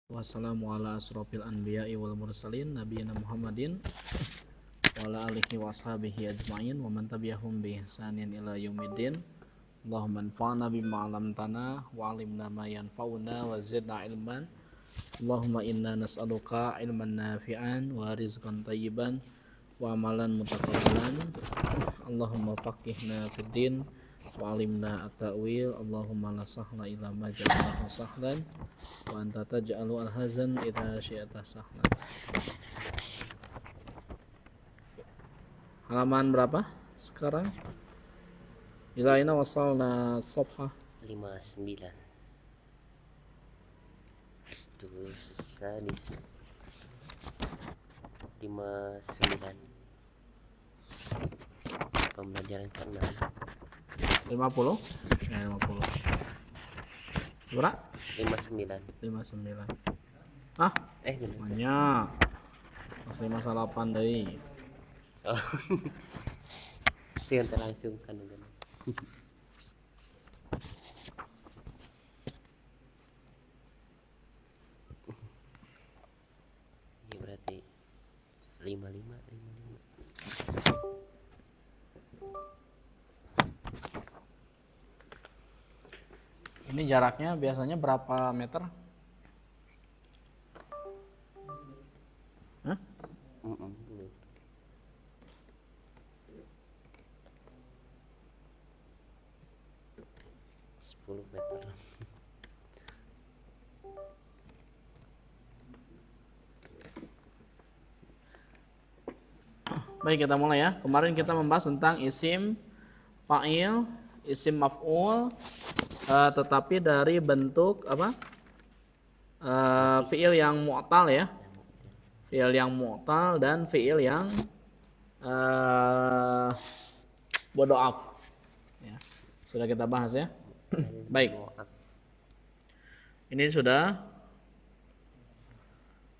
Wassalamu ala asrofil anbiya'i wal mursalin nabiyina Muhammadin wa ala alihi wa ashabihi ajma'in wa man tabi'ahum bi ihsanin ila yaumiddin. Allahumma anfa'na bima 'allamtana wa 'allimna ma yanfa'una wa zidna ilman. Allahumma inna nas'aluka ilman nafi'an wa rizqan tayyiban wa amalan mutaqabbalan. Allahumma faqihna fid din wa 'allimna at-ta'wil. Allahumma la sahla illa ma ja'altahu sahlan wa anta taj'alu al-hazan idza syi'ta sahlan. Halaman berapa sekarang? Ila aina wasalna safhah 59 terus sadis 59 pembelajaran ke-6 50? 50. Berapa? 59 59. Ah, bener. banyak. Mas 58 deui. Oh. Sih langsung kan udah. Ini berarti 55. Ini jaraknya biasanya berapa meter? Hah? 10 meter. Baik, kita mulai ya. Kemarin kita membahas tentang isim fa'il, isim maf'ul, tetapi dari bentuk apa? Fi'il yang mu'tal ya. Fi'il yang mu'tal dan fi'il yang bodoaf. Ya. Sudah kita bahas ya. Baik. Ini sudah.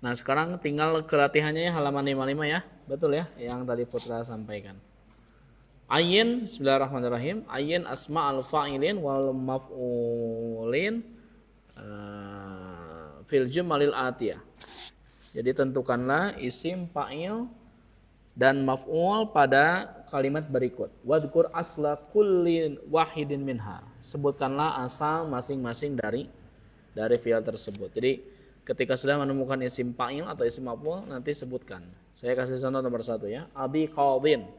Nah, sekarang tinggal kelatihannya ya, halaman 55 ya. Betul ya, yang tadi Putra sampaikan. Ayin, bismillahirrahmanirrahim. Ayin asma'al fa'ilin wal maf'ulin fil jumalil atiyah. Jadi tentukanlah isim fa'il dan maf'ul pada kalimat berikut. Wadkur asla kulli wahidin minha. Sebutkanlah asal masing-masing dari fi'il tersebut. Jadi ketika sudah menemukan isim fa'il atau isim maf'ul, nanti sebutkan. Saya kasih contoh nomor 1 ya. Abi qadhin.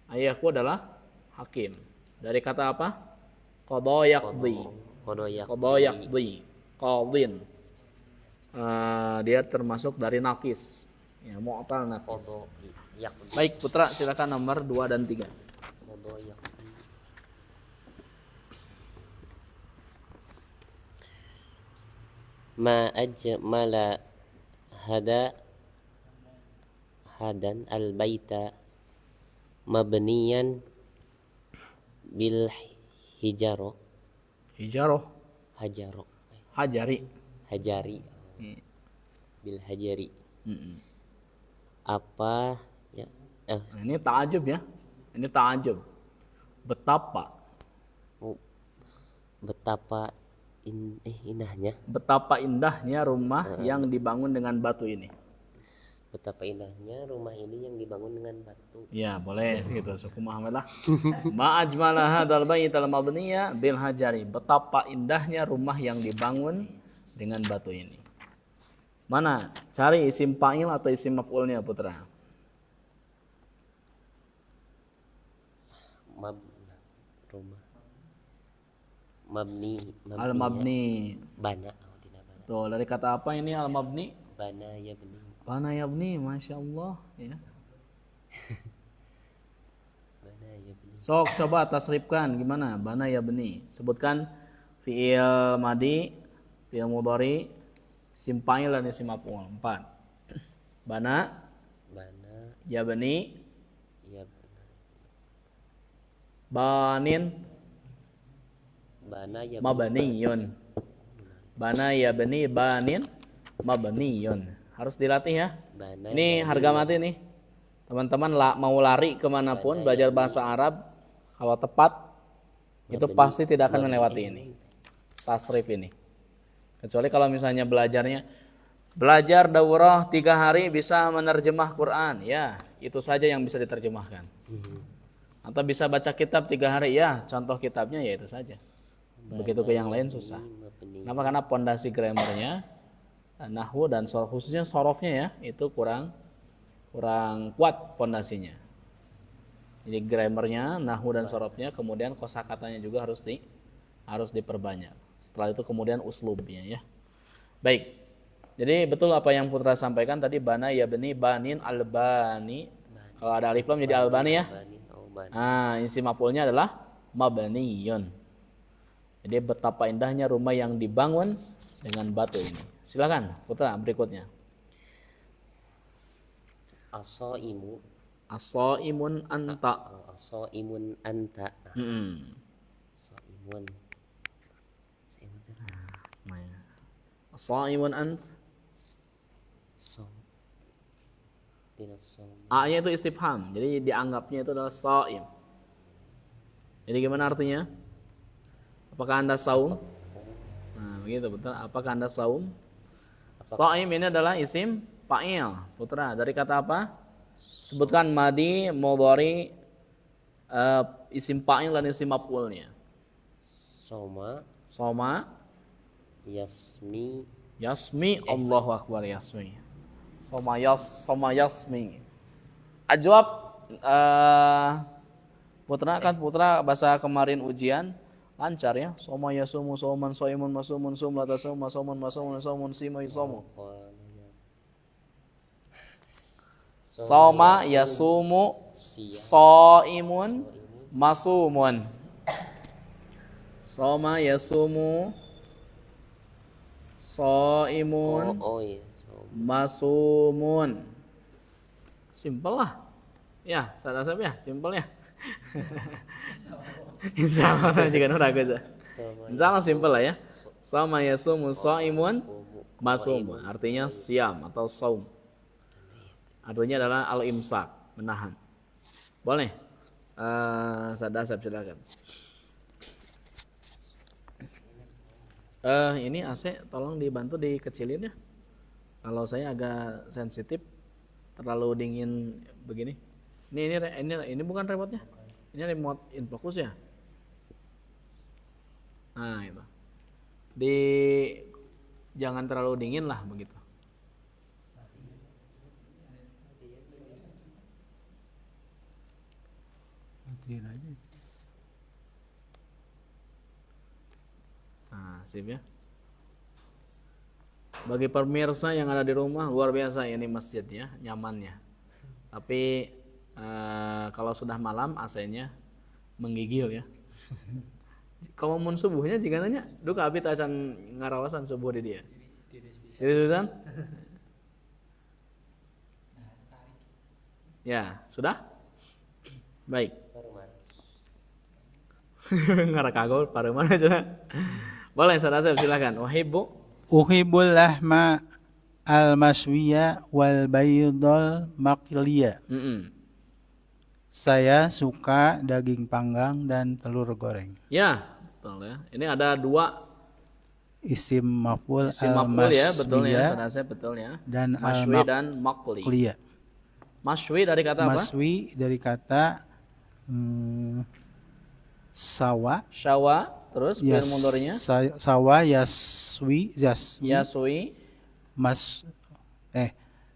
Ayahku adalah hakim. Dari kata apa? Qadha yaqdi. Qadha yaqdi. Qadhin. Dia termasuk dari naqis. Ya, mu'tal naqis. Baik, Putra silakan nomor 2 dan 3. Ma ajmala hadan al-baita mabniyan bil hijaro Hajari. Bil hajari. Apa ya? Nah, ini ta'ajub ya. Ini ta'ajub. Betapa indahnya. Betapa indahnya rumah yang dibangun dengan batu ini. Betapa indahnya rumah ini yang dibangun dengan batu. Ya, boleh gitu. Suku Muhammad lah. Ma ajmala hadzal baital mabniya bil hajari. Betapa indahnya rumah yang dibangun dengan batu ini. Mana? Cari isim fa'il atau isim maf'ulnya, Putra. Rumah. Mabni. Al-mabni. Bana. Tuh, dari kata apa ini al-mabni? Bana yabni. Bana yabni, Masya Allah ya. Bana yabni. Sok coba tasrifkan gimana? Bana yabni. Sebutkan fi'il madi, fi'il mudhari, isim fa'il dan isim maf'ul. 4. Bana yabni, banin, mabniyun. Bana yabni banin mabniyun. Harus dilatih ya. Ini harga mati nih. Teman-teman mau lari kemanapun belajar bahasa Arab, kalau tepat itu pasti tidak akan melewati ini. Tasrif ini. Kecuali kalau misalnya belajar daurah 3 hari bisa menerjemah Quran, ya itu saja yang bisa diterjemahkan. Atau bisa baca kitab 3 hari, ya contoh kitabnya ya itu saja. Begitu ke yang lain susah. Kenapa? Karena pondasi grammarnya, nahwu dan khususnya sorofnya ya itu kurang kuat pondasinya. Jadi grammarnya, nahwu dan sorofnya, kemudian kosakatanya juga harus diperbanyak. Setelah itu kemudian uslubnya ya. Baik. Jadi betul apa yang Putra sampaikan tadi, bana ya bani banin albani. Kalau ada alif lam jadi albani ya. Nah, isim maf'ulnya adalah mabniyun. Jadi betapa indahnya rumah yang dibangun dengan batu ini. Silakan Putra berikutnya. As-shaimu. As-shaimun anta. As-shaimun anta. Shaimun. As-shaimun ant. Tidak. A-nya itu istifham. Jadi dianggapnya itu adalah shaim. Jadi gimana artinya? Apakah Anda saum? Nah, begitu betul. Apakah Anda saum? Shaim ini adalah isim fa'il. Putra, dari kata apa? Sebutkan madi, mudhari, isim fa'il dan isim maf'ulnya. Soma. Yasmi. Allahu akbar yasmi. Soma yasmi. Ajwab, Putra bahasa kemarin ujian lancar ya. Soma yasumu soman soimun masumun sumlata soma somun masumun somun sima yusomu. Soma yasumu soimun masumun. Soma yasumu soimun masumun. Simpel lah. Ya, sadasap ya, simpel ya. Insyaallah juga ragu aja. Insyaallah simpel lah ya. Sama yasumu shaimun masumun, artinya siam atau saum. Artinya adalah al-imsak, menahan. Boleh? Sadasap silakan. Ini AC tolong dibantu dikecilin ya. Kalau saya agak sensitif, terlalu dingin begini. Ini bukan remote-nya. Ini remote infocus ya. Nah, itu. Jangan terlalu dingin lah begitu. Matiin aja. Nah, sip ya. Bagi pemirsa yang ada di rumah, luar biasa ini masjidnya, nyamannya. Tapi kalau sudah malam AC-nya menggigil ya. Kalau mun subuhnya jika nanya, duka abit acan ngarawasan subuh di dia. Jadi Susan? Ya, sudah? Baik. Ngarakagol pareman aja. Boleh, Saudara, silakan. Uhibbul lahma al-maswiya wal baydul maqliya. Saya suka daging panggang dan telur goreng. Ya, betul ya. Ini ada 2 isim maf'ul ya, betul ya, Saudara, betul ya. Dan maswi dan maqli. Maswi dari kata apa? Maswi dari kata sawa. Terus fi'il mudhari'nya? Sawa yaswi.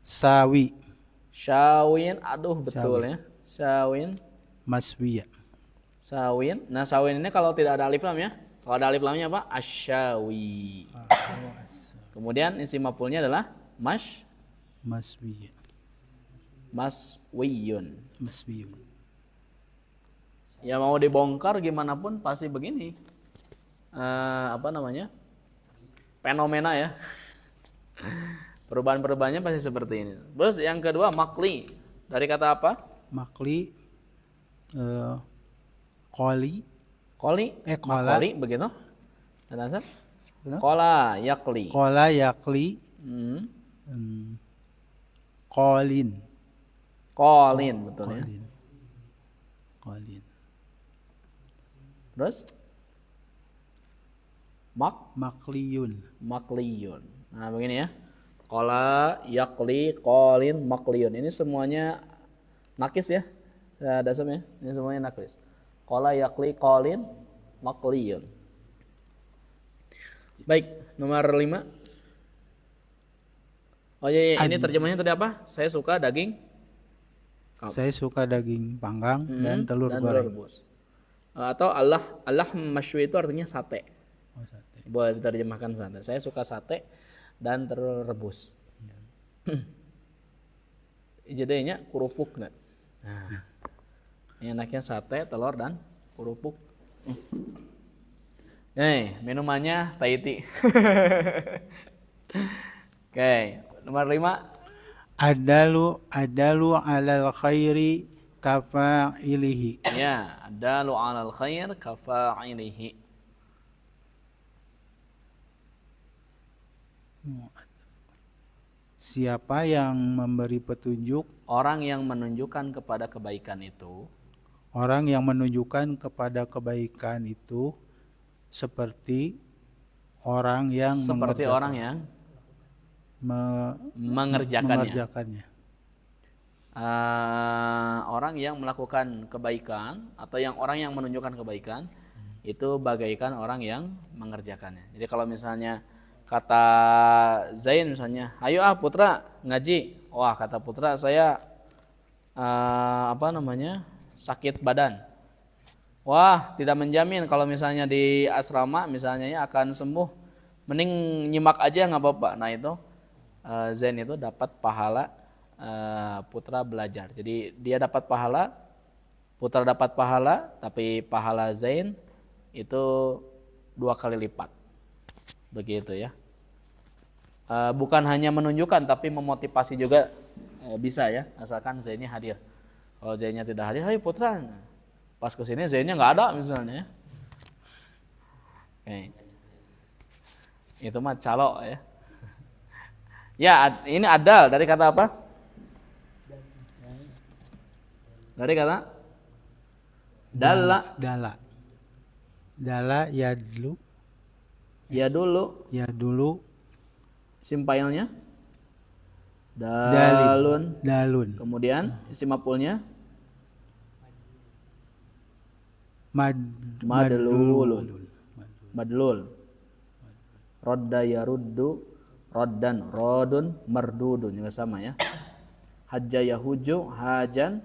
Sawi. Syawin, aduh betul ya. Syawin. Maswiya. Sawin. Nah, sawin ini kalau tidak ada alif lam ya. Kalau ada alif lamnya apa? Asyawi. Kemudian isim maf'ulnya adalah maswiya. Maswiyun. Maswiyun. Ya mau dibongkar gimana pun pasti begini. Fenomena ya. Perubahan-perubahannya pasti seperti ini. Terus yang kedua makli. Dari kata apa? Makli Koli begitu. Kola yakli. Kolin betul ya. Kolin. Terus makliyun. Nah, begini ya. Qala, yakli, qalin, makliyun. Ini semuanya nakis ya. Dasarnya. Ini semuanya nakis. Qala, yakli, qalin, makliyun. Baik, nomor 5. Oh iya, ini terjemahnya tadi apa? Saya suka daging panggang dan telur goreng. rebus. Atau Allah masywi itu artinya sate. Oh, sate. Boleh diterjemahkan sate. Saya suka sate dan telur rebus. Jadinya kerupuk nah. Enaknya sate, telur dan kerupuk. Nih, minumannya Tahiti. Oke, nomor 5. Adalu alal khairi kafa'ilihi. Ya, adalu 'alal khair kafa'ilihi. Siapa yang memberi petunjuk, Orang yang menunjukkan kepada kebaikan itu seperti orang yang mengerjakannya. Orang yang melakukan kebaikan atau orang yang menunjukkan kebaikan itu bagaikan orang yang mengerjakannya. Jadi kalau misalnya kata Zain misalnya, ayo putra ngaji. Wah, kata putra saya sakit badan. Wah, tidak menjamin kalau misalnya di asrama misalnya ya akan sembuh. Mending nyimak aja nggak apa-apa. Nah itu Zain itu dapat pahala putra belajar. Jadi dia dapat pahala, putra dapat pahala, tapi pahala Zain itu 2 kali lipat. Begitu ya. Bukan hanya menunjukkan tapi memotivasi juga bisa ya, asalkan Zainnya hadir. Kalau Zainnya tidak hadir, hai putra, pas kesini Zainnya nggak ada misalnya. Oke. Itu mah calo ya. Ya, ini adal dari kata apa? Dari kata dalla. Dala yadlu. Yadulu. Simpailnya dalun. Kemudian isim maf'ulnya madlul. Rodda yaruddu, roddan, rodun, mardudun juga sama ya. Hajja yahuju, hajan,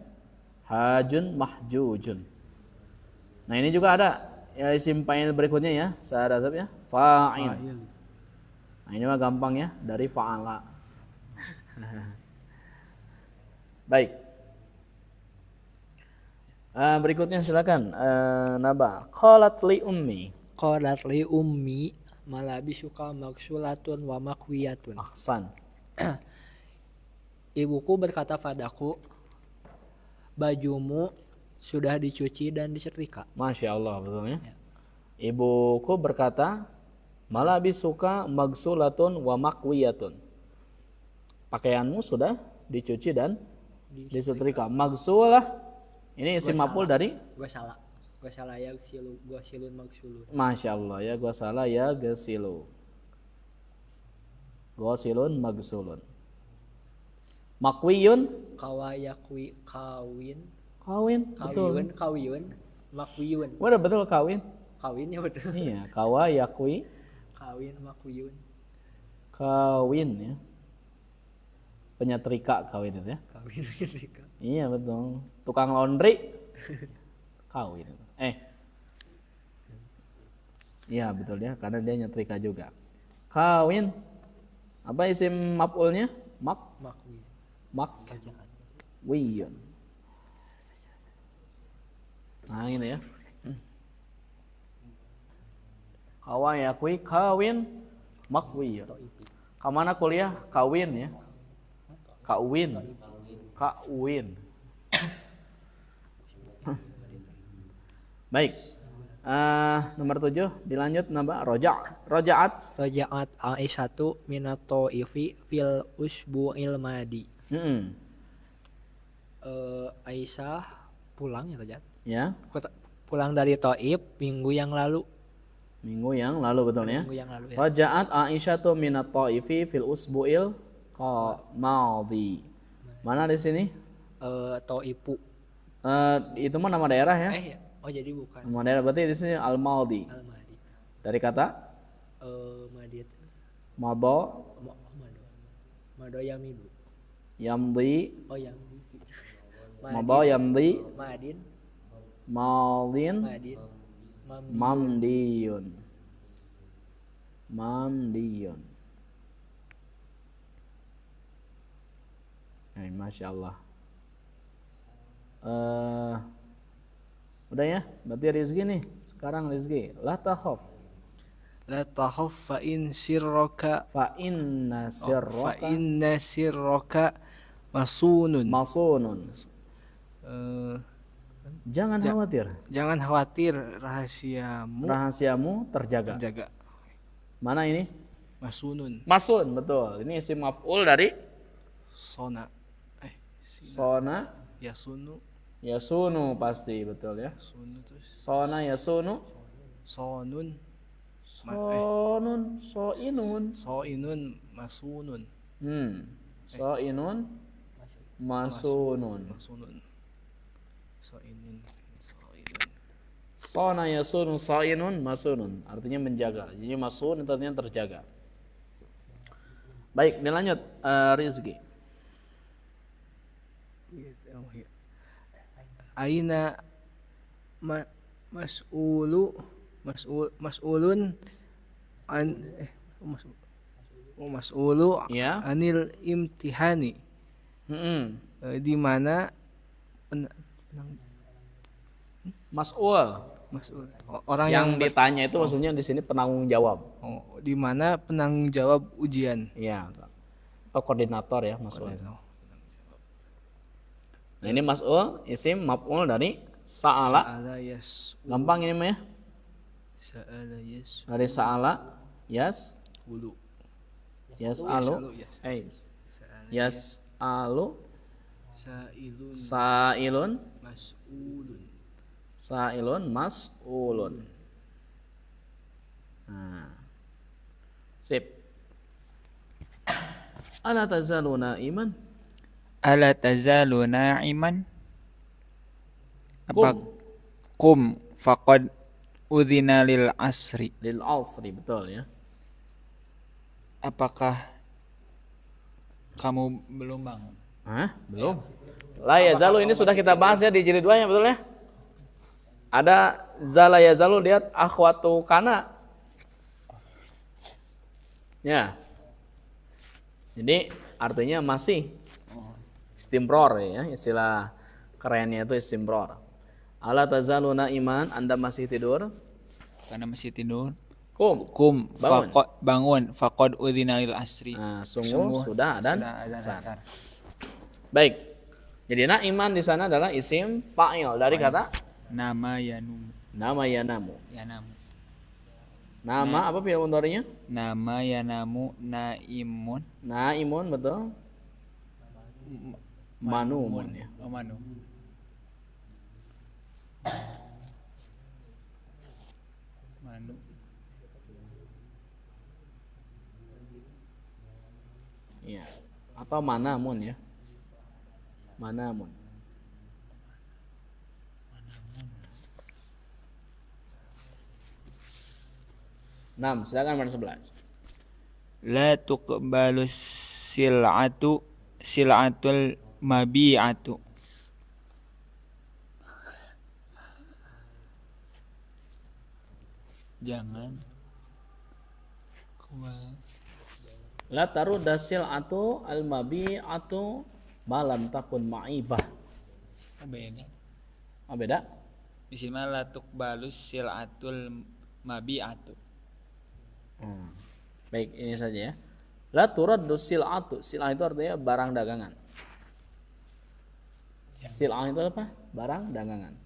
hajun, mahjujun. Nah ini juga ada ya, isim fa'il berikutnya ya, sahadasab ya, fa'il. Nah ini mah gampang ya, dari fa'ala. Baik. Berikutnya silakan Naba. Qalat li ummi malabisuka maksulatun wa makwiyatun. Ahsan. Ibuku berkata padaku, bajumu sudah dicuci dan disetrika. Masya Allah, betul ya. Ibuku berkata, malabisuka magsulatun wa makwiyatun. Pakaianmu sudah dicuci dan disetrika. Magsulah, ini isim maf'ul dari? Gua salah ya silun magsulun. Masya Allah ya, gua salah ya gesilu. Gosilun magsulun. Makwiyun. Kawayakwi kawin. Betul. Makwiyun. Udah betul kawin. Kawin ya betul. Iya, kawayakwi. Kawin makwiyun. Kawin ya. Penyetrika kawin itu ya. Kawin penyetrika. Iya betul. Tukang laundry. Kawin. Iya betul ya, karena dia nyetrika juga. Kawin. Apa isim maf'ulnya? Makwiyun. Nah ini ya. Kawayakwi kawin makwiyun. Kamana kuliah? Kawin ya. Kawin. Baik. Nomor 7 dilanjut nambah Rojaat Aisyatu minato ifi fil usbu'il madi. Aisyah pulang ya Rojat? Ya. Pulang dari Taif minggu yang lalu. Minggu yang lalu betul ya. Minggu yang lalu ya. Raja'at Aisyatu minat Thaifi fil usbu'il madhi. Mana di sini? Toipu. Itu mah nama daerah ya. Ya. Oh jadi bukan. Nama daerah berarti di sini al-madhi. Al-Madi. Dari kata Madi itu. madha Mado. Mado Yamidu. yamdi, Oh Yamdi. madha yamdi, Madin. madin, Madin. mamdiyun. Mamdiyun. Masya Allah. Udah ya, berarti Rizki nih. Sekarang Rizki, la takhaf. La takhaf fa in sirraka Fa inna sirraka masunun. masunun. Eh, Jangan khawatir. jangan khawatir, rahasiamu Rahasiamu terjaga. terjaga. Mana ini? Masunun. Masun, betul. Ini isim maf'ul dari Sona. Sina. sona Yasunu. yasunu pasti, betul ya. Sunu terus. Sona yasunu. Sonun. Sonun, soinun. Soinun. Masunun. Soinun, masunun. Masunun. Soinun. Soinun. Sona yasunu, soinun, masunun. Artinya menjaga. Jadi masun itu artinya terjaga. Baik, dilanjut Rizki. Aina mas'ulun an mas'ulu Ya. anil imtihani. Di mana Mas'ul. mas'ul orang Yang ditanya itu maksudnya di sini penanggung jawab. di mana penanggung jawab ujian. Iya. Atau koordinator ya mas'ul. Nah ini mas'ul isim maf'ul dari sa'ala. Sa'ala yas Gampang ini mah ya. sa'ala yas Dari sa'ala ulu yas'alu sa'ala yas'alu sa'ilun sa'ilun mas'ulun. sa'ilun mas'ulun. Nah. Sip. Ala tazaluna iman. Ala tazalu na'iman. Apa? Kum. Kum faqad udzina lil asri. Lil asri, betul ya. Apakah kamu belum bangun? Hah? Belum. La yazalu ini sudah kita bahas ya di jilid 2 ya, betul ya? Ada zala yazalu, lihat akhwatu kana. Ya. Jadi artinya masih istimror ya, istilah kerennya itu istimror. Ala tazaluna iman, Anda masih tidur? Karena masih tidur. Kum, bangun. Bangun faqad udzina lil asri. Nah, sungguh sudah ada azan asar. Baik. Jadi iman di sana adalah isim fa'il dari kata Nama yanum. nama yanamu. Yanamu. Nama apa fi'il mudhari'nya? Nama yanamu naimun. Naimun, betul. Manumun ya. Oh, manu. Manu. Iya. Atau manamun ya. Manamun. Enam, silakan nomor 11. La tuqbalu sil'atul mabi'atu. Jangan La tarudda sil'atu al-mabi'atu malam takun ma'ibah. beda. Oh, beda? Di sini mah la tuqbalu sil'atul mabi'atu. Baik, ini saja ya. La turaddu sil'atu. Sil'ah itu artinya barang dagangan. Sil'ah itu apa? Barang dagangan.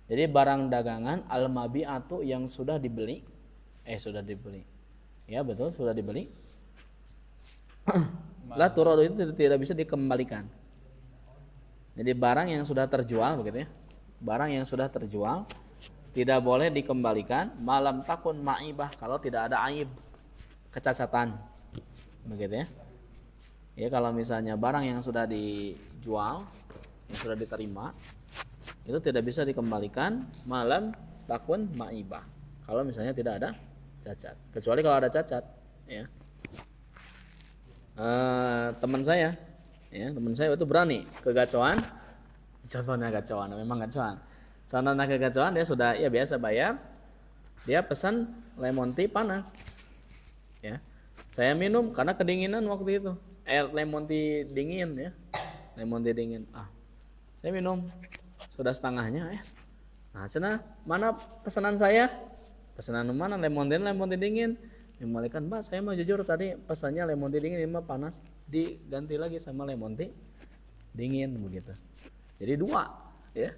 Jadi barang dagangan al-mabi'atu yang sudah dibeli. Sudah dibeli. Ya, betul, sudah dibeli. La turaddu itu tidak bisa dikembalikan. Jadi barang yang sudah terjual begitu ya. Barang yang sudah terjual tidak boleh dikembalikan malam takun ma'ibah, kalau tidak ada aib, kecacatan. Begitu ya. Ya, kalau misalnya barang yang sudah dijual, yang sudah diterima, itu tidak bisa dikembalikan malam takun ma'ibah kalau misalnya tidak ada cacat. Kecuali kalau ada cacat, ya. Teman saya itu berani kegacoan. Contohnya gacoan, memang gacoan. Contohnya kegacoan, dia sudah ya biasa bayar, dia pesan lemon tea panas, ya. Saya minum karena kedinginan waktu itu, air lemon tea dingin ya, lemon tea dingin. Saya minum sudah setengahnya ya. Nah, cina mana pesanan saya? Pesanan mana? Lemon tea dingin. Dikembalikan, Mbak, saya mau jujur tadi pesannya lemon tea dingin, ini mah panas, diganti lagi sama lemon tea dingin begitu. Jadi dua, ya.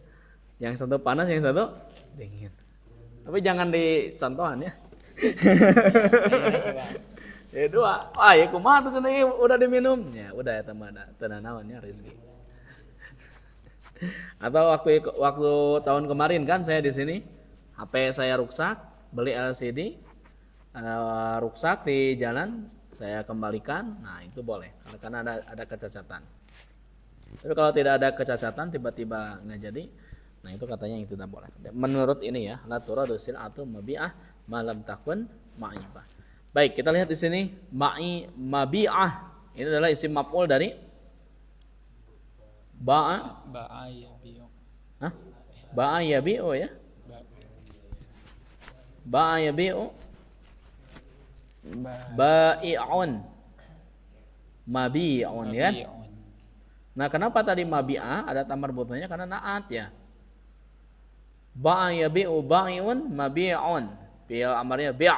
Yang satu panas, yang satu dingin. Tapi jangan dicontohan ya. Ya dua. Ya kumaha tuh sini udah diminum. Ya udah ya teman, tenanawannya rezeki. Atau waktu tahun kemarin kan saya di sini, HP saya rusak, beli LCD, rusak di jalan, saya kembalikan. Nah, itu boleh karena ada kecacatan. Tapi kalau tidak ada kecacatan, tiba-tiba nggak jadi, nah itu katanya itu tidak boleh. Menurut ini ya, la turadu sil'atu mabi'ah malam takun ma'ibah. Baik, kita lihat di sini mabi'ah. Ini adalah isim maf'ul dari ba'a. Ba'a yabi'u. Hah? Ba'a yabi'u ya. Ba'a yabi'u. Ba'i'un. Mabi'un ya. Nah, kenapa tadi mabi'ah ada tamar butuhnya? Karena naat ya. Ba'a yabi'u ba'i'un mabi'un. Fi'il amarnya bi'.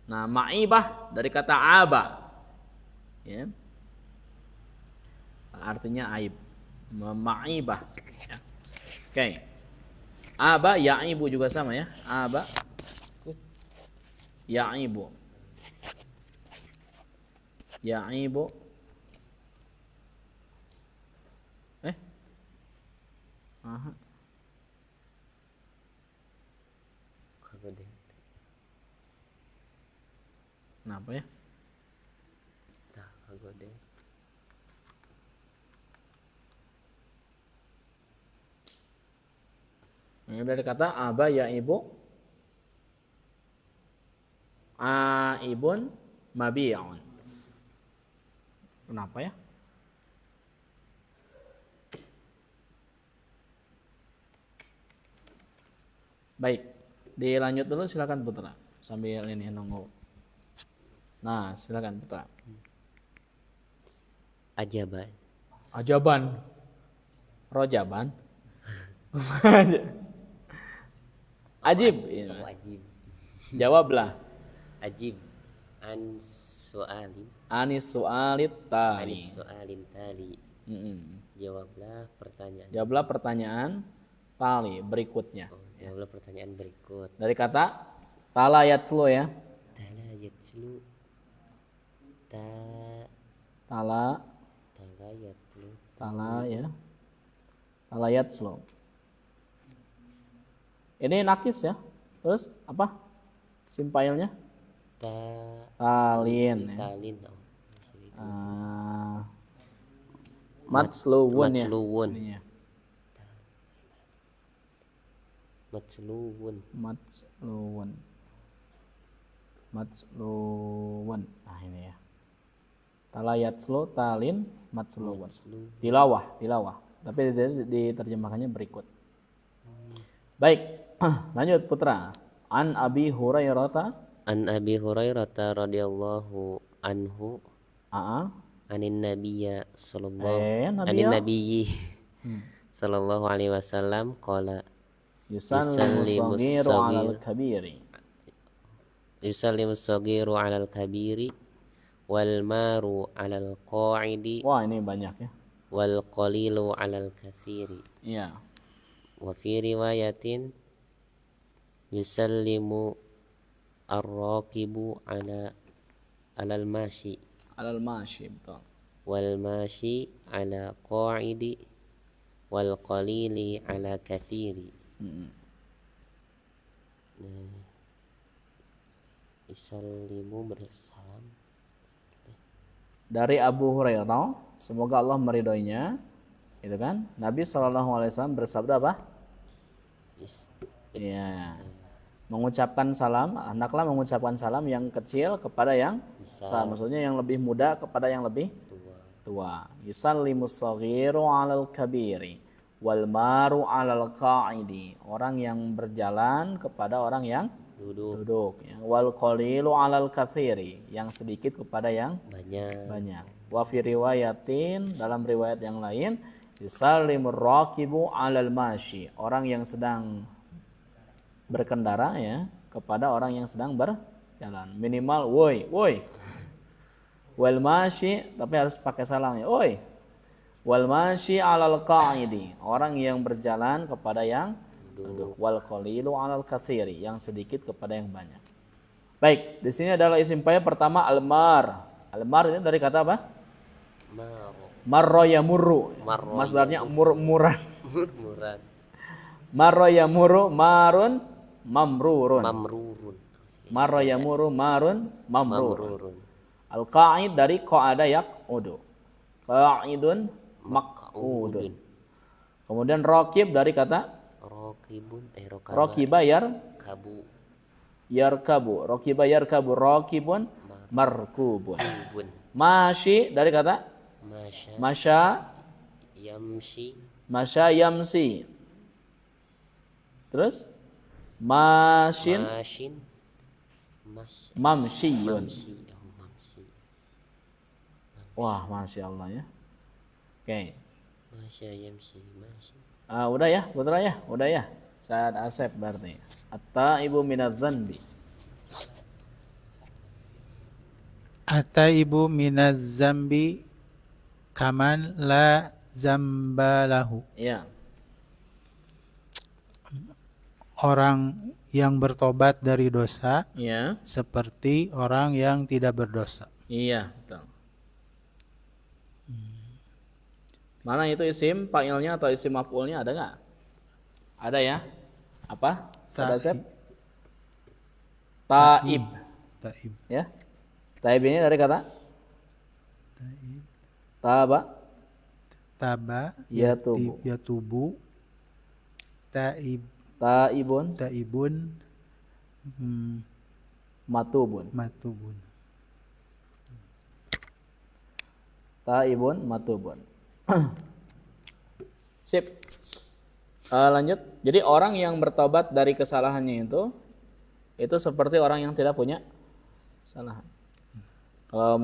Nah, ma'ibah dari kata aba. Ya. Artinya aib. Ma'ibah. Ya. Oke. Aba ya'ibu juga sama ya. Aba ya'ibu. Ya'ibu. Aha. Kagode. Kenapa ya? Tah kagode. Ini dari kata aba ya ibu, aibun mabi'un. Kenapa ya? Baik, dilanjut dulu silakan Putra sambil ini nunggu. Nah, silakan Putra. Ajaban. Ajaban. Rojaban. Ajib. Oh, ajib. Jawablah. Ajib. An su'alin. Anis su'alit tali. Anis su'alin tali. Jawablah pertanyaan. Jawablah pertanyaan tali berikutnya. Jawablah pertanyaan berikut. Dari kata tala yatslu ya. Tala yatslu. Tala Yatslu. Tala ya. Tala yatslu. Ini nakis ya. Terus apa? Simpailnya? Talin ya. Talin. Matsluwun ya. Matsluwun. Nah ini ya. Talayatslu talin matsluwun. Tilawah. Tapi diterjemahkannya berikut. Baik, lanjut Putra. An Abi Hurairah Radhiyallahu anhu. Anin nabiyya sallallahu alaihi wasallam qala yusallimu sagiru 'alal kabiri wal maru 'alal qa'idi. Wah, ini banyak ya. Wal qalilu 'alal katsiri. Iya. Wa fi riwayatin yusallimu ar-raqibu 'alal mashi. Betul. Wal mashi 'ala qa'idi wal qalili 'ala katsiri. Nah, Isallimu bersalam. Dari Abu Hurairah, semoga Allah meridhoinya, itu kan? Nabi SAW bersabda apa? Ya, mengucapkan salam, hendaklah mengucapkan salam yang kecil kepada yang besar. Maksudnya yang lebih muda kepada yang lebih tua. Yusallimus saghiru 'alal kabiri wal maru 'alal qa'idi. Orang yang berjalan kepada orang yang duduk. Ya. Wal qalilu 'alal katsiri, yang sedikit kepada yang banyak. Wa fi riwayatin, dalam riwayat yang lain, yusallimur raqibu 'alal mashi. Orang yang sedang berkendara ya kepada orang yang sedang berjalan. Minimal woi. Wal mashi, tapi harus pakai salam ya. Oi. Wal mashi 'alal qa'idi. Orang yang berjalan kepada yang duduk. Wal qalilu 'alal katsiri, yang sedikit kepada yang banyak. Baik, di sini adalah isim fa'il pertama almar. Almar ini dari kata apa? Marra yamurru. Masdarnya muran. Murad. Marra yamurru marun mamrurun. Marra Ya, yamurru marun mamrurun. mamrurun. Al-qa'id dari qa'ada yaq'udu. Qa'idun maq'udun. Kemudian raqib dari kata Rokibun raqiba kabu yarkabu. Raqiba yarkabu, raqibun markubun. bun Masyi dari kata masya masya yamshi masya yamsi. Terus masyin mashin mamsyiyun. mamshi Wah, Masya Allah ya. Oke. masya yamshi masya. Udah ya, putra ya, udah ya. Saat Asep berarti. At-taibu minadz dzanbi. Ataibu minaz zambi kaman la zambalahu. Ya. Orang yang bertobat dari dosa Ya. seperti orang yang tidak berdosa. Iya, betul. Mana itu isim fa'ilnya atau isim maf'ulnya, ada nggak? Ada ya? Apa? Saat Asep? Taib. Taib. Ya. Taib ini dari kata Taib. taba Taba Yatubu. yatubu. Taib taibun taibun matubun. matubun. Taibun matubun. Sip. Lanjut. Jadi orang yang bertobat dari kesalahannya itu seperti orang yang tidak punya kesalahan. Kalau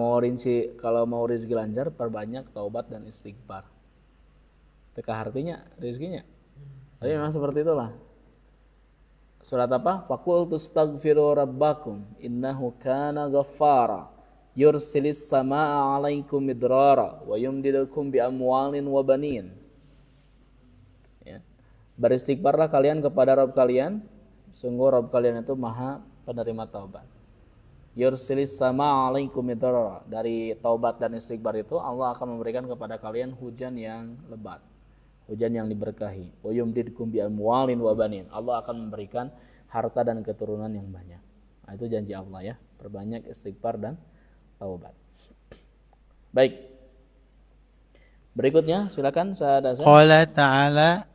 mau rezeki lancar, perbanyak taubat dan istighfar. Teka artinya rezekinya. Tapi memang seperti itulah. Surat apa? Faqul tastaghfiru rabbakum innahu kana ghaffara yursilis samaa 'alaikum midrara wa yumdidukum bi amwalin wa banin. Ya. Beristighfarlah kalian kepada Rabb kalian, sungguh Rabb kalian itu Maha penerima taubat. Yursilis samaa 'alaikum midrara. Dari taubat dan istighfar itu Allah akan memberikan kepada kalian hujan yang lebat, hujan yang diberkahi. Wa yumdidukum bi amwalin wa banin. Allah akan memberikan harta dan keturunan yang banyak. Nah, itu janji Allah ya. Perbanyak istighfar dan taubat. Baik. Berikutnya silakan Sahadat. Qala ta'ala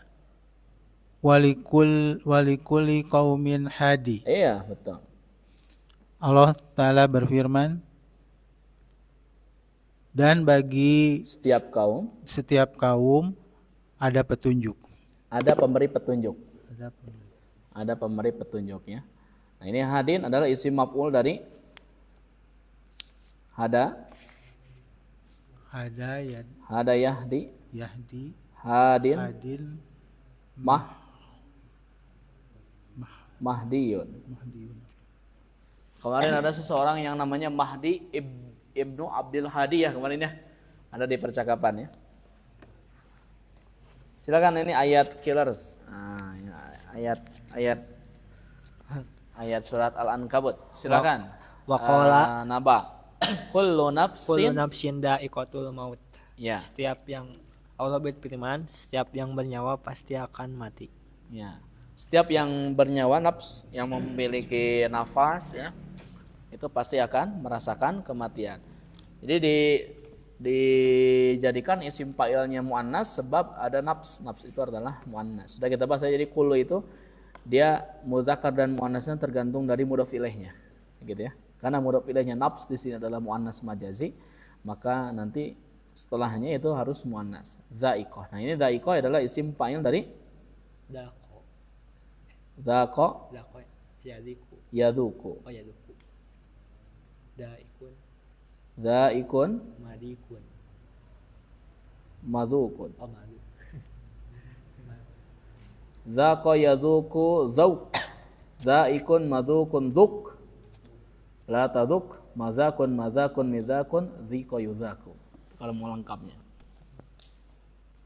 walikuli qaumin hadi. Iya, betul. Allah Ta'ala berfirman, dan bagi Setiap kaum ada petunjuk. ada pemberi petunjuk. Ada petunjuk. Ada pemberi petunjuknya. Nah, ini hadin adalah isim maf'ul dari hada yahdi, Yahdi, hadin, Hadin, mahdiyun. Mahdiun. Kemarin ada seseorang yang namanya Mahdi Ibnu Abdul Hadi ya kemarin ya. Ada di percakapan ya. Silakan, ini ayat killers. Nah, ya, ayat surat Al-Ankabut. Silakan. Waqala Naba. Kullu kullu nafsin. nafsin da'iqatul maut. Ya. Setiap yang Allah berfirman, setiap yang bernyawa pasti akan mati. Ya. Setiap yang bernyawa, nafs yang memiliki nafas ya, itu pasti akan merasakan kematian. Jadi dijadikan isim fa'ilnya muannas sebab ada nafs. Nafs itu adalah muannas. Sudah kita bahas, jadi kullu itu dia muzakkar dan muannasnya tergantung dari mudhof ilaihnya. Gitu ya. Karena mudhof ilaihnya nafs di sini adalah muannas majazi, maka nanti setelahnya itu harus muannas. Dha'iqah. Nah, ini dha'iqah adalah isim fa'il dari Dako. dhaqa Dako. Yadiku. yadhuku. Oh yaduku. Daikun. Dha'iqun Madikun. madhukun. Oh madu. Dhaqa yadhuku dhauq. Dha'iqun madhukun dhuk. La tadhuk mazakun mazakun midakun dzika yudzaku. Kalau mau lengkapnya.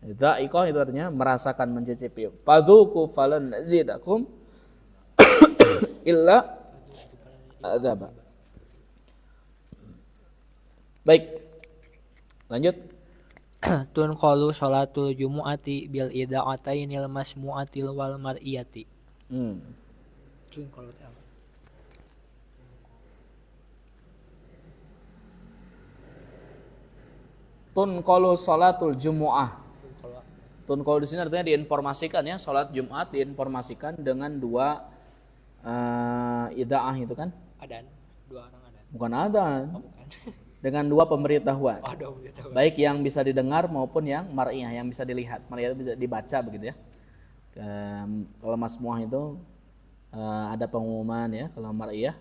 Dha'iqah itu artinya merasakan, mencicipi. Fadhuku falan nazidakum illa adzaba. Baik. Lanjut. Tunqalu sholatul jumu'ati bil ida'atainil masmu'atil wal mar'iyati. Tunqalu apa? Tunqalu salatul jumu'ah. Tunqalu. Tunqalu di sini artinya diinformasikan ya, salat Jumat diinformasikan dengan dua ida'ah itu kan? Adan. Dua orang adan. Bukan adzan. Oh bukan. Dengan dua pemberitahuan. Oh dong gitu. Baik yang bisa didengar maupun yang mar'iyah, yang bisa dilihat. Mar'iyah bisa dibaca begitu ya. Kalau masmuah itu ada pengumuman ya. Kalau mar'iyah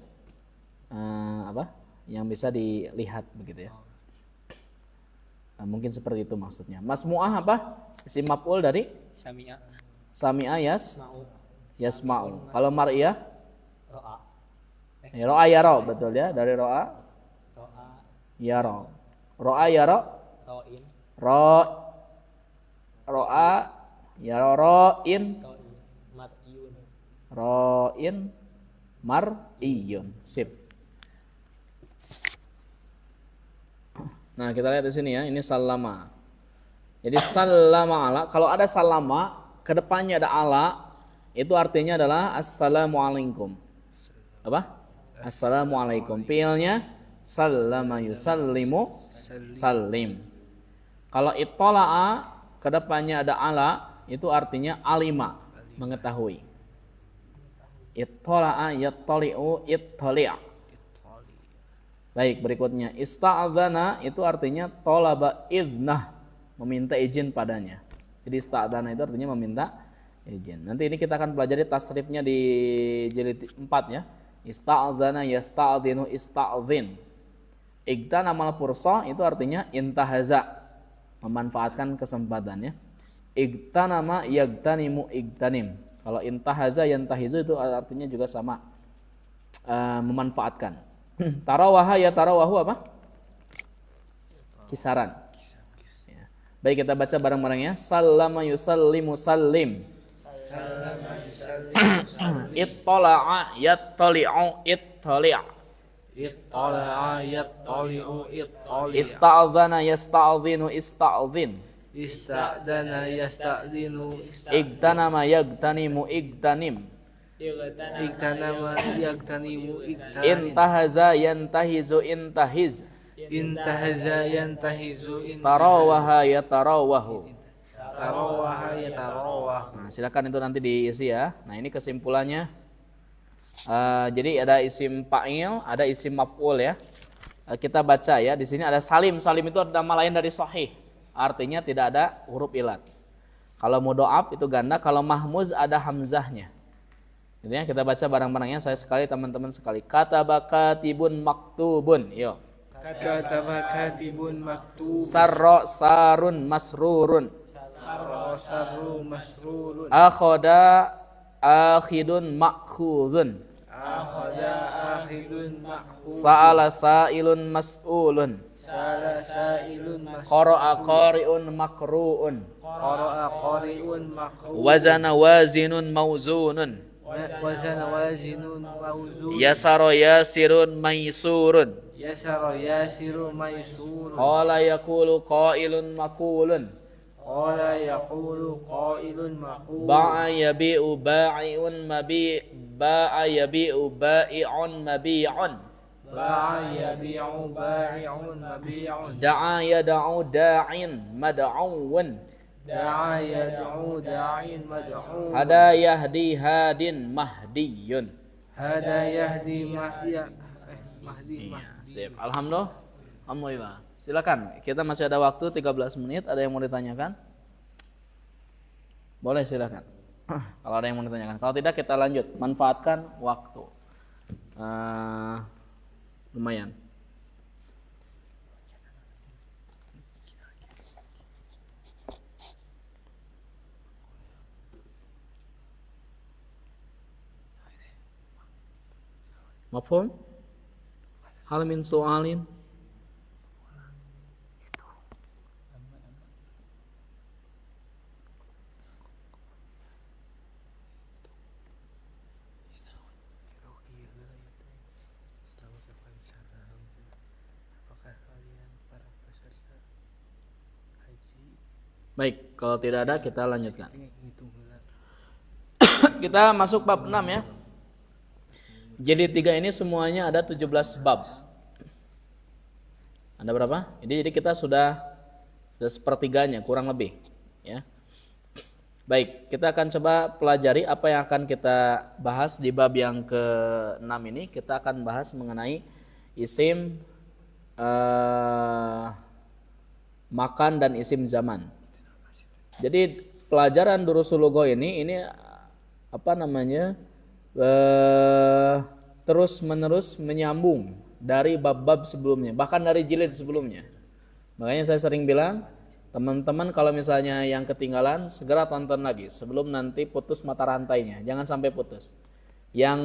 apa? Yang bisa dilihat begitu ya. Nah, mungkin seperti itu maksudnya. Masmuah apa? Isim maf'ul dari Sami'a. sami'a Mau. yasma'u. Kalau mar'iyah Ro'a. ro'a yara, betul ya, dari ro'a Ro'a. yara. Ro'a yara, Ro'in. ro'a yara, ro'in Ro'in. Mar'iyun. ro'in mar'iyun. Sip. Nah, kita lihat di sini ya, ini salama. Jadi salama ala, kalau ada salama, kedepannya ada ala, itu artinya adalah assalamualaikum. Apa? Assalamualaikum. Fi'ilnya sallama yusallimu salim. Kalau ittala'a, kedepannya ada ala, itu artinya alima, mengetahui. Ittala'a yattali'u ittali'. Baik, berikutnya ista'adzana itu artinya tolaba idznah, meminta izin padanya. Jadi ista'adzana itu artinya meminta izin. Nanti ini kita akan pelajari tasrifnya di jilid 4 ya. Ista'adzana yasta'dzinu ista'dzin. Igtanamal fursa itu artinya intahaza, memanfaatkan kesempatan ya. Igtanama yagtanimu igtanim. Kalau intahaza yantahizu itu artinya juga sama, memanfaatkan. Tarawaha ya tarawahu apa? Kisaran. Ya. Baik, kita baca bareng-bareng ya. Sallama yusallimu sallim. Sallama yusallimu sallim. Ittala'a yattali'u ittali'. Ittala'a yattali'u ittali'. Ista'dzana yasta'dzinu ista'dzin. Ista'dana yasta'dinu Igtanama yagtanimu igtanim. Iktanama yaktanimu iktanim. Intahaza yantahizu intahiz. Intahaza yantahizu intahiz. Tarawaha yatarawahu. Tarawaha yatarawah. Nah, silakan itu nanti diisi ya. Nah, ini kesimpulannya. Jadi ada isim fa'il, ada isim maf'ul ya. Kita baca ya. Di sini ada salim. Salim itu nama lain dari sahih. Artinya tidak ada huruf ilat. Kalau mudhoaf itu ganda, kalau mahmuz ada hamzahnya. Gitu ya, kita baca bareng-barengnya, saya sekali, teman-teman sekali. Kataba katibun maktubun. Yo. Kataba katibun maktub. Sarra sarun masrurun. Sarru masrurun. Akhoda akhidun makhudun. Akhada akhidun ma'khud. Sa'ala sa'ilun mas'ulun. Sala sa'ilun mas'ul. Qara'a qari'un makru'un. Qara'a qari'un maqru. Wazana wazinun mawzunun. Wazana wazinun mawzun. Yasara yasirun maisurun. Yasara yasiru maysur. Qala yaqulu qailun maqulun. qala yaqulu qailun maqul Ba'a yabi'u ba'i'un ba'a yabi'u ba'i'un mabi'un. ba'a yabi'u ba'i'un mabi'un Da'a yada'u da'in mad'uun. da'a yad'u da'in mad'un Hada yahdi hadin mahdiyun. hada yahdi mahdi Iya, sip. Alhamdulillah. Silakan. Kita masih ada waktu 13 menit. Ada yang mau ditanyakan? Boleh, silakan. Kalau ada yang mau ditanyakan. Kalau tidak kita lanjut. Manfaatkan waktu. Lumayan. Mafhum? Hal min su'alin? Baik, kalau tidak ada kita lanjutkan. Kita masuk bab 6 ya. Jadi 3 ini semuanya ada 17 bab. Ada berapa? Jadi kita sudah sepertiganya kurang lebih ya. Baik, kita akan coba pelajari apa yang akan kita bahas di bab yang ke-6 ini. Kita akan bahas mengenai isim makan dan isim zaman. Jadi pelajaran durusul lugha ini apa namanya? Terus menerus menyambung dari bab-bab sebelumnya, bahkan dari jilid sebelumnya. Makanya saya sering bilang, teman-teman kalau misalnya yang ketinggalan segera tonton lagi sebelum nanti putus mata rantainya. Jangan sampai putus. Yang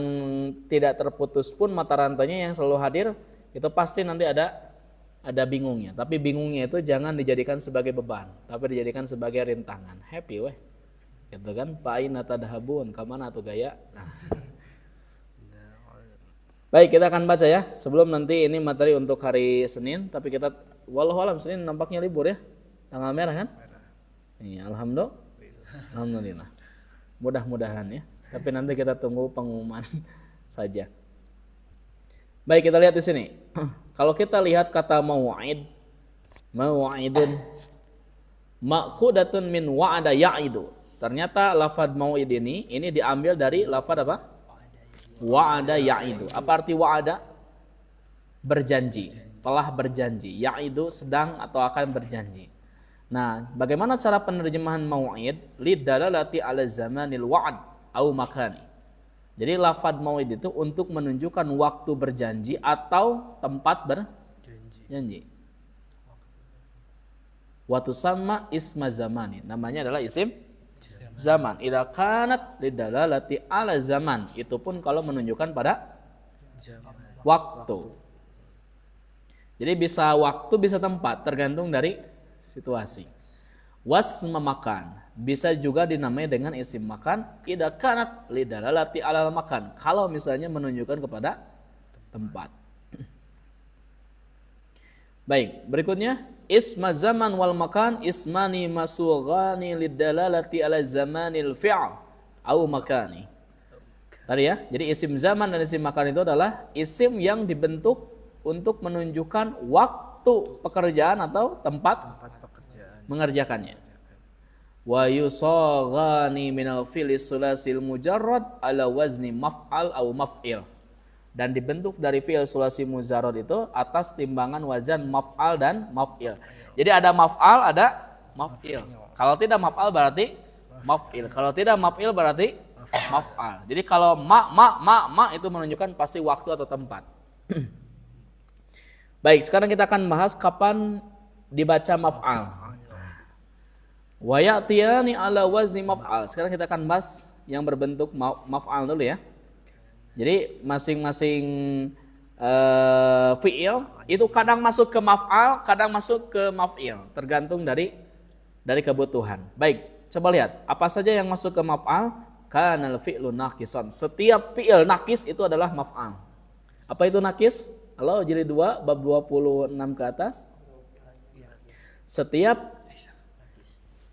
tidak terputus pun mata rantainya yang selalu hadir itu pasti nanti ada bingungnya. Tapi bingungnya itu jangan dijadikan sebagai beban, tapi dijadikan sebagai rintangan. Happy weh. Gitu kan? Pa'ina tadhabun, kamana tuh gaya. Nah. Baik, kita akan baca ya. Sebelum nanti ini materi untuk hari Senin, tapi kita walau alam Senin nampaknya libur ya. Tanggal merah kan? Iya, alhamdulillah. Mudah-mudahan ya. Tapi nanti kita tunggu pengumuman saja. Baik, kita lihat di sini. Kalau kita lihat kata mau'idun ma'khudatun min wa'ada ya'idu. Ternyata lafaz mau'id ini diambil dari lafaz apa? Wa'ada ya'idu. Apa arti wa'ada? Berjanji, telah berjanji. Ya'idu sedang atau akan berjanji. Nah, bagaimana cara penerjemahan mau'id? Lidalalati ala zamanil wa'ad au makani. Jadi lafaz mau'id itu untuk menunjukkan waktu berjanji atau tempat berjanji. Wa tusamma isma zamani. Namanya adalah isim zaman. Idza kanat lidalalati ala zaman. Itu pun kalau menunjukkan pada waktu. Jadi bisa waktu, bisa tempat, tergantung dari situasi. Wasma makan, bisa juga dinamai dengan isim makan. Idza kanat lidalalati ala makan. Kalau misalnya menunjukkan kepada tempat. Baik, berikutnya isma zaman wal makan ismani masughani lidalalati ala zamanil fi'l au makani. Tadi ya, jadi isim zaman dan isim makan itu adalah isim yang dibentuk untuk menunjukkan waktu pekerjaan atau tempat mengerjakannya. Wa yusaghani minal fi'li sulasil mujarrad ala wazni maf'al au maf'il. Dan dibentuk dari fi'il sulasi mujarrad itu atas timbangan wazan maf'al dan maf'il. Jadi ada maf'al, ada maf'il. Kalau tidak maf'al berarti maf'il. Kalau tidak maf'il berarti maf'al. Jadi kalau ma itu menunjukkan pasti waktu atau tempat. Baik, sekarang kita akan bahas kapan dibaca maf'al. Wa ya'tiyani ala wazni maf'al. Sekarang kita akan bahas yang berbentuk maf'al dulu ya. Jadi masing-masing fi'il itu kadang masuk ke maf'al, kadang masuk ke maf'il, tergantung dari kebutuhan. Baik, coba lihat apa saja yang masuk ke maf'al. Kanal fi'lu naqisan. Setiap fi'il nakis itu adalah maf'al. Apa itu nakis? Halo, jilid 2 bab 26 ke atas. Setiap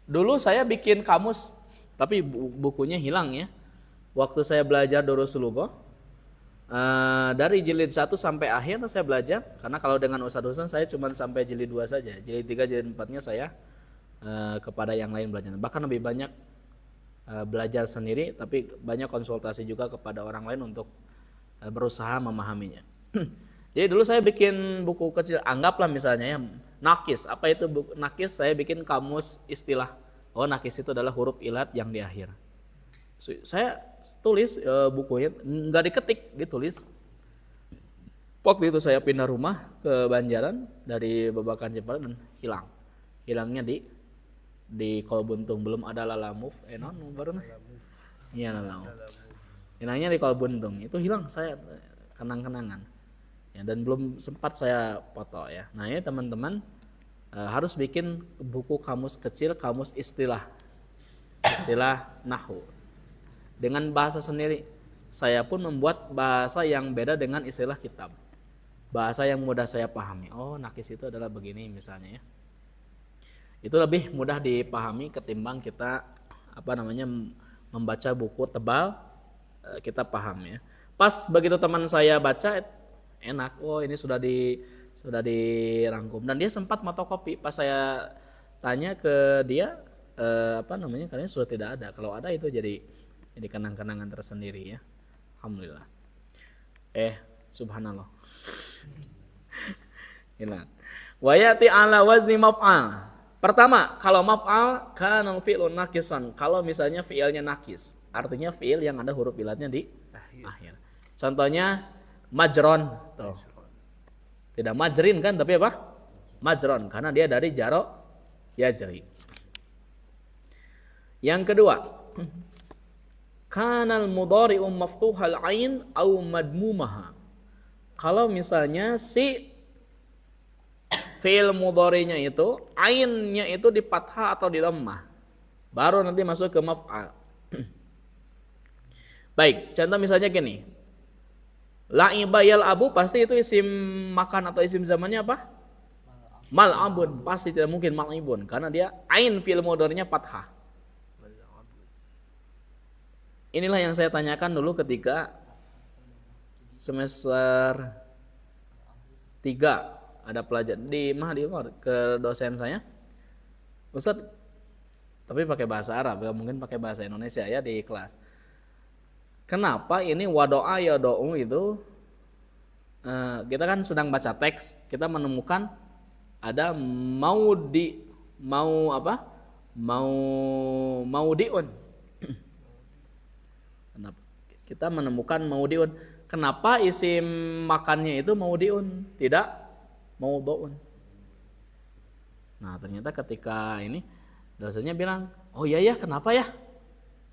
Dulu saya bikin kamus, tapi bukunya hilang ya. Waktu saya belajar Durus Lughah, dari jilid 1 sampai akhir saya belajar. Karena kalau dengan Ustadz Husan saya cuma sampai jilid 2 saja. Jilid 3, jilid 4-nya saya kepada yang lain belajar. Bahkan lebih banyak belajar sendiri, tapi banyak konsultasi juga kepada orang lain untuk berusaha memahaminya. Jadi dulu saya bikin buku kecil, anggaplah misalnya ya, nakis. Apa itu nakis? Saya bikin kamus istilah. Oh, nakis itu adalah huruf ilat yang di akhir. Saya tulis bukunya, nggak diketik, ditulis. Waktu itu saya pindah rumah ke Banjaran dari Babakan Jepara dan hilang. Hilangnya di Kolbuntung, belum ada lalamove. Non baru nah. Iya lalamove. Hilangnya di Kolbuntung. Itu hilang saya kenang-kenangan. Ya, dan belum sempat saya foto ya. Nah ini teman-teman harus bikin buku kamus kecil, kamus istilah nahwu dengan bahasa sendiri. Saya pun membuat bahasa yang beda dengan istilah kitab, bahasa yang mudah saya pahami. Oh, nakis itu adalah begini misalnya ya. Itu lebih mudah dipahami ketimbang kita membaca buku tebal, kita paham ya. Pas begitu teman saya baca, enak, oh ini sudah dirangkum, dan dia sempat fotokopi. Pas saya tanya ke dia katanya sudah tidak ada. Kalau ada itu jadi kenang-kenangan tersendiri ya. Alhamdulillah. Subhanallah. Hilang. Wa yati ala wazni maf'al. Pertama, kalau maf'al kana fi'lun naqisan. Kalau misalnya fi'ilnya nakis, artinya fi'il yang ada huruf ilatnya di akhir. Contohnya majron, tuh. Tidak majrin kan, tapi apa? Majron, karena dia dari jaro yajri. Yang kedua, kanal mudhari'u maftuhal ain au madmumaha. Kalau misalnya si fi'il mudhari'nya itu ainnya itu di fathah atau di dhammah, baru nanti masuk ke maf'al. Baik, contoh misalnya gini. La'iba yal'abu pasti itu isim makan atau isim zamannya apa? Mal'abun, pasti tidak mungkin mal'ibun karena dia ain fi'il mudhari'nya fathah. Inilah yang saya tanyakan dulu ketika semester 3 ada pelajar di ke dosen saya. Ustadz, tapi pakai bahasa Arab, ya mungkin pakai bahasa Indonesia ya di kelas. Kenapa ini wado'a yado'u itu kita kan sedang baca teks, kita menemukan ada maudiun. Kenapa? Kita menemukan maudiun. Kenapa isim makannya itu maudiun, tidak maudu'un? Nah, ternyata ketika ini dosennya bilang, "Oh iya ya, kenapa ya?"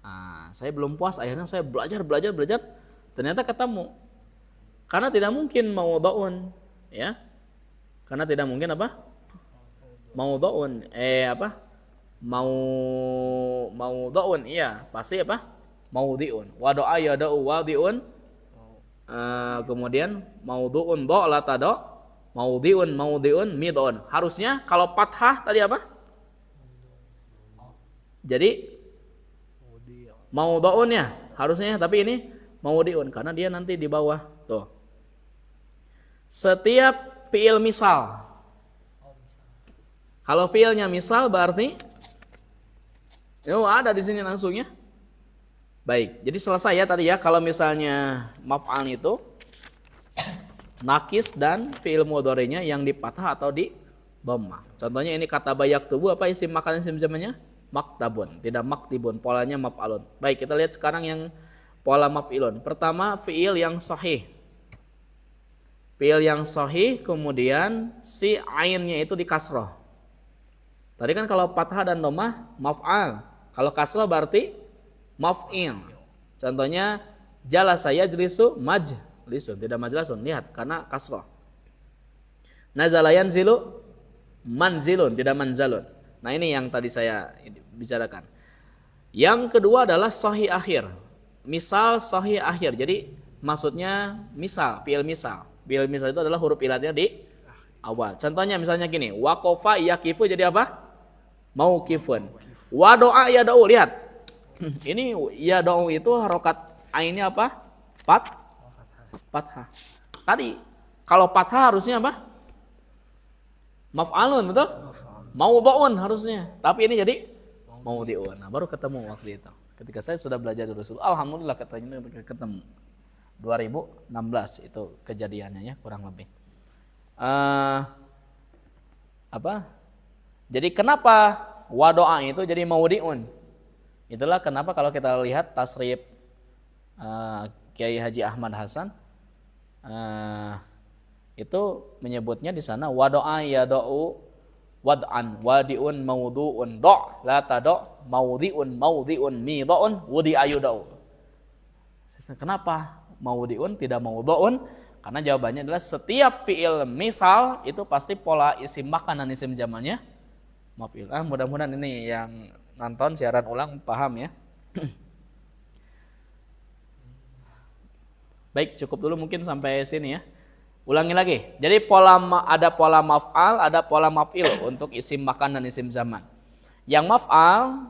Nah, saya belum puas, akhirnya saya belajar, ternyata ketemu. Karena tidak mungkin maudhu'un, ya. Karena tidak mungkin apa? Maudhu'un, maudhu'un, iya, pasti apa? Maudhi'un. Wado'a yada'u wadhi'un. Kemudian maudhu'un la tado, maudhi'un midon. Harusnya kalau fathah tadi apa? Jadi maudhu'un ya harusnya, tapi ini maudhi'un karena dia nanti di bawah tuh. Setiap fi'il misal, kalau fi'ilnya misal berarti ada di sini langsungnya. Baik, jadi selesai ya tadi ya. Kalau misalnya maf'al itu nakis dan fi'il mudhari'nya yang di fathah atau di dhammah. Contohnya ini kata bayak tubuh, apa isim makan isim zamannya? Maktabun, tidak maktibun, polanya maf'alun. Baik, kita lihat sekarang yang pola maf'ilun. Pertama, fi'il yang sahih. Fi'il yang sahih, kemudian si ainnya itu di kasroh. Tadi kan kalau fathah dan dhammah maf'al. Kalau kasroh berarti maf'il. Contohnya jalasa yajlisu majlisun, tidak majlasun. Lihat, karena kasroh. Nazala yanzilu manzilun, tidak manzalun. Nah, ini yang tadi saya bicarakan. Yang kedua adalah sahih akhir. Misal sahih akhir. Jadi maksudnya misal, fi'il misal. Fi'il misal itu adalah huruf ilatnya di awal. Contohnya misalnya gini, waqafa yaqifu jadi apa? Mauqifun. Wa doa ya da'u, lihat. Ini ya da'u itu harokat ainnya apa? Fathah. Tadi kalau fathah harusnya apa? Maf'alun, betul? Maudhu'un harusnya. Tapi ini jadi maudhi'un. Nah, baru ketemu waktu itu. Ketika saya sudah belajar di Rasul, alhamdulillah katanya ketemu. 2016 itu kejadiannya ya, kurang lebih. Jadi kenapa wadoa itu jadi maudhi'un? Itulah kenapa kalau kita lihat tasrif Kiai Haji Ahmad Hasan itu menyebutnya di sana wadoa yada'u wad'an wadi'un maudhu'un do' la tado' maudhi'un midha'un wudi ayuda'u. Kenapa maudhi'un tidak maudhu'un? Karena jawabannya adalah setiap fi'il misal itu pasti pola isim makan dan isim zamannya maf'il. Mudah-mudahan ini yang nonton siaran ulang paham ya. Baik, cukup dulu mungkin sampai sini ya. Ulangi lagi. Jadi ada pola maf'al, ada pola maf'il untuk isim makan dan isim zaman. Yang maf'al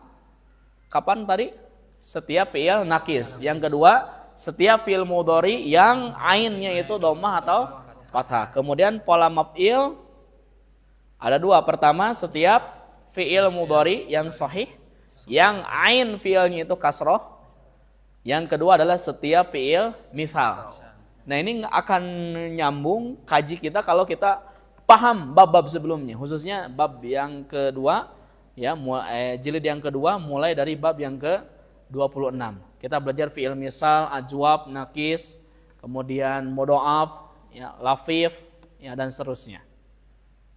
kapan tadi? Setiap fi'il nakis. Yang kedua, setiap fi'il mudhari yang ainnya itu dhammah atau fathah. Kemudian pola maf'il ada dua. Pertama, setiap fi'il mudhari yang sahih, yang ain fi'ilnya itu kasroh. Yang kedua adalah setiap fi'il misal. Nah, ini akan nyambung kaji kita kalau kita paham bab-bab sebelumnya, khususnya bab yang kedua ya, jilid yang kedua mulai dari bab yang ke-26. Kita belajar fi'il misal, ajwab, nakis, kemudian mudha'af, ya, lafif, ya, dan seterusnya.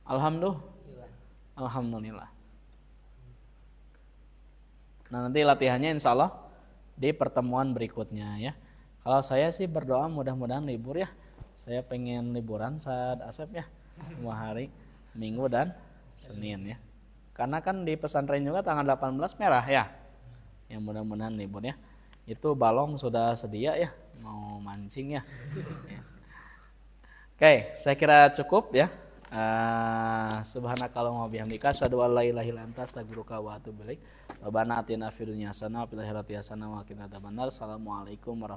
Alhamdulillah. Nah, nanti latihannya insya Allah di pertemuan berikutnya ya. Kalau saya sih berdoa mudah-mudahan libur ya. Saya pengen liburan saat Asep ya. 2 hari, Minggu dan Senin ya. Karena kan di pesantren juga tanggal 18 merah ya. Yang mudah-mudahan libur ya. Itu balong sudah sedia ya, mau mancing ya. Oke, saya kira cukup ya. Subhanakallahumma wa bihamdika asyhadu an la ilaha illa anta astaghfiruka wa atubu ilaik. Rabbana atina fid dunya hasanah wa fil akhirati hasanah wa qina adzabannar. Assalamualaikum warahmatullahi wabarakatuh.